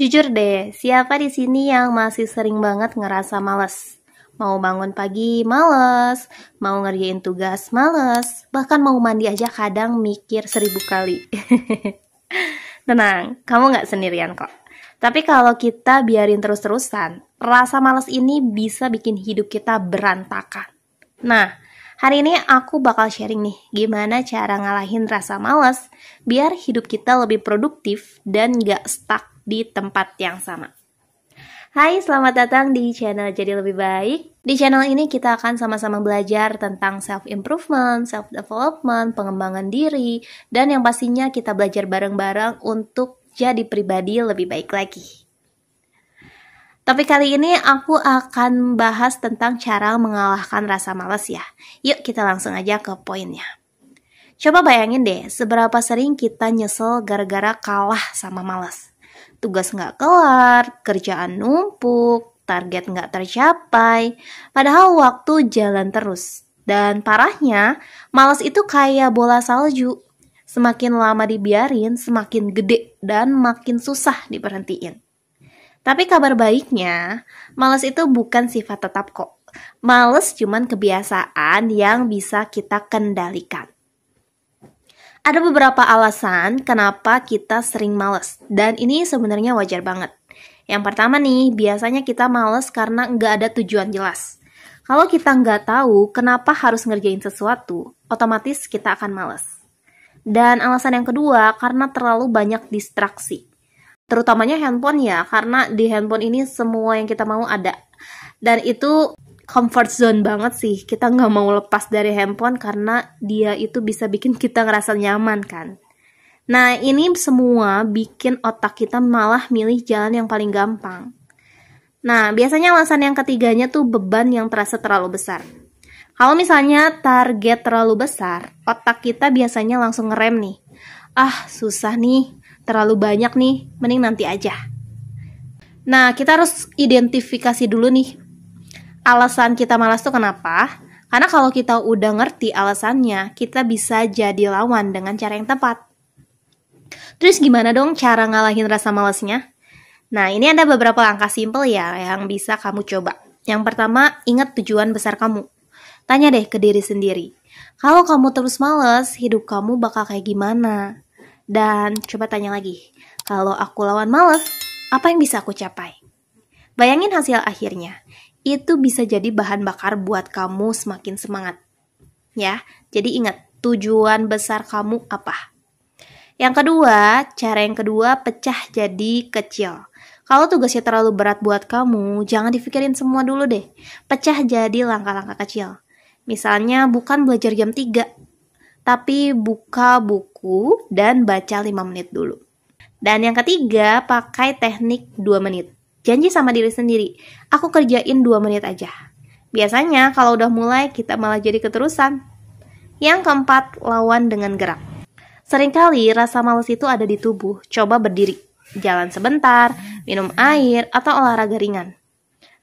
Jujur deh, siapa di sini yang masih sering banget ngerasa males? Mau bangun pagi males, mau ngerjain tugas males, bahkan mau mandi aja kadang mikir 1000 kali. Tenang, kamu nggak sendirian kok. Tapi kalau kita biarin terus-terusan, rasa males ini bisa bikin hidup kita berantakan. Nah, hari ini aku bakal sharing nih, gimana cara ngalahin rasa males biar hidup kita lebih produktif dan nggak stuck di tempat yang sama. Hai, selamat datang di channel Jadi Lebih Baik. Di channel ini kita akan sama-sama belajar tentang self-improvement, self-development, pengembangan diri, dan yang pastinya kita belajar bareng-bareng untuk jadi pribadi lebih baik lagi. Tapi kali ini aku akan bahas tentang cara mengalahkan rasa malas ya. Yuk kita langsung aja ke poinnya. Coba bayangin deh, seberapa sering kita nyesel gara-gara kalah sama malas. Tugas nggak kelar, kerjaan numpuk, target nggak tercapai, padahal waktu jalan terus. Dan parahnya, malas itu kayak bola salju. Semakin lama dibiarin, semakin gede dan makin susah diberhentiin. Tapi kabar baiknya, malas itu bukan sifat tetap kok. Malas cuman kebiasaan yang bisa kita kendalikan. Ada beberapa alasan kenapa kita sering malas, dan ini sebenarnya wajar banget. Yang pertama nih, biasanya kita malas karena nggak ada tujuan jelas. Kalau kita nggak tahu kenapa harus ngerjain sesuatu, otomatis kita akan malas. Dan alasan yang kedua, karena terlalu banyak distraksi. Terutamanya handphone ya, karena di handphone ini semua yang kita mau ada. Dan itu comfort zone banget sih, kita nggak mau lepas dari handphone karena dia itu bisa bikin kita ngerasa nyaman kan. Nah ini semua bikin otak kita malah milih jalan yang paling gampang. Nah biasanya alasan yang ketiganya tuh beban yang terasa terlalu besar. Kalau misalnya target terlalu besar, otak kita biasanya langsung ngerem nih. Ah susah nih, terlalu banyak nih, mending nanti aja. Nah kita harus identifikasi dulu nih alasan kita malas tuh kenapa? Karena kalau kita udah ngerti alasannya, kita bisa jadi lawan dengan cara yang tepat. Terus gimana dong cara ngalahin rasa malasnya? Nah, ini ada beberapa langkah simple ya yang bisa kamu coba. Yang pertama, ingat tujuan besar kamu. Tanya deh ke diri sendiri. Kalau kamu terus malas, hidup kamu bakal kayak gimana? Dan coba tanya lagi. Kalau aku lawan malas, apa yang bisa aku capai? Bayangin hasil akhirnya. Itu bisa jadi bahan bakar buat kamu semakin semangat. Ya, jadi ingat tujuan besar kamu apa. Yang kedua, cara yang kedua pecah jadi kecil. Kalau tugasnya terlalu berat buat kamu, jangan dipikirin semua dulu deh. Pecah jadi langkah-langkah kecil. Misalnya bukan belajar jam 3, tapi buka buku dan baca 5 menit dulu. Dan yang ketiga, pakai teknik 2 menit. Janji sama diri sendiri, aku kerjain 2 menit aja. Biasanya kalau udah mulai kita malah jadi keterusan. Yang keempat, lawan dengan gerak. Seringkali rasa malas itu ada di tubuh. Coba berdiri, jalan sebentar, minum air, atau olahraga ringan.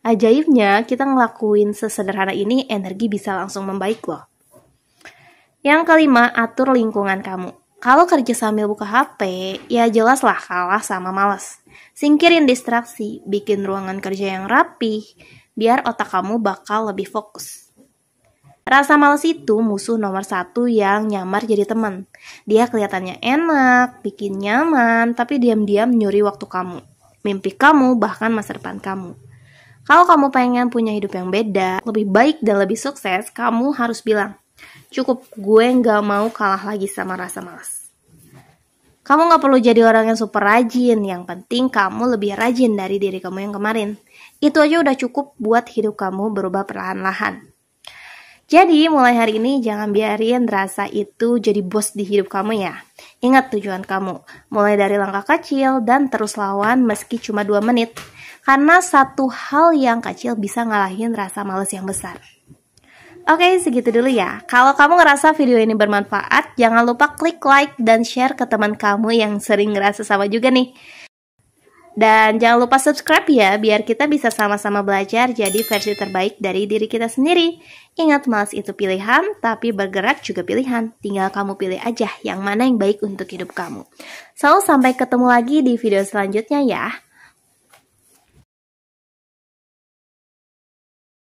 Ajaibnya kita ngelakuin sesederhana ini energi bisa langsung membaik loh. Yang kelima, atur lingkungan kamu. Kalau kerja sambil buka HP, ya jelaslah kalah sama malas. Singkirin distraksi, bikin ruangan kerja yang rapi, biar otak kamu bakal lebih fokus. Rasa malas itu musuh nomor 1 yang nyamar jadi teman. Dia kelihatannya enak, bikin nyaman, tapi diam-diam nyuri waktu kamu, mimpi kamu, bahkan masa depan kamu. Kalau kamu pengen punya hidup yang beda, lebih baik dan lebih sukses, kamu harus bilang, cukup, gue gak mau kalah lagi sama rasa malas. Kamu gak perlu jadi orang yang super rajin, yang penting kamu lebih rajin dari diri kamu yang kemarin. Itu aja udah cukup buat hidup kamu berubah perlahan-lahan. Jadi mulai hari ini jangan biarin rasa itu jadi bos di hidup kamu ya. Ingat tujuan kamu, mulai dari langkah kecil dan terus lawan meski cuma 2 menit. Karena satu hal yang kecil bisa ngalahin rasa malas yang besar. Oke, segitu dulu ya. Kalau kamu ngerasa video ini bermanfaat, jangan lupa klik like dan share ke teman kamu yang sering ngerasa sama juga nih. Dan jangan lupa subscribe ya, biar kita bisa sama-sama belajar jadi versi terbaik dari diri kita sendiri. Ingat, malas itu pilihan, tapi bergerak juga pilihan. Tinggal kamu pilih aja yang mana yang baik untuk hidup kamu. So, sampai ketemu lagi di video selanjutnya ya.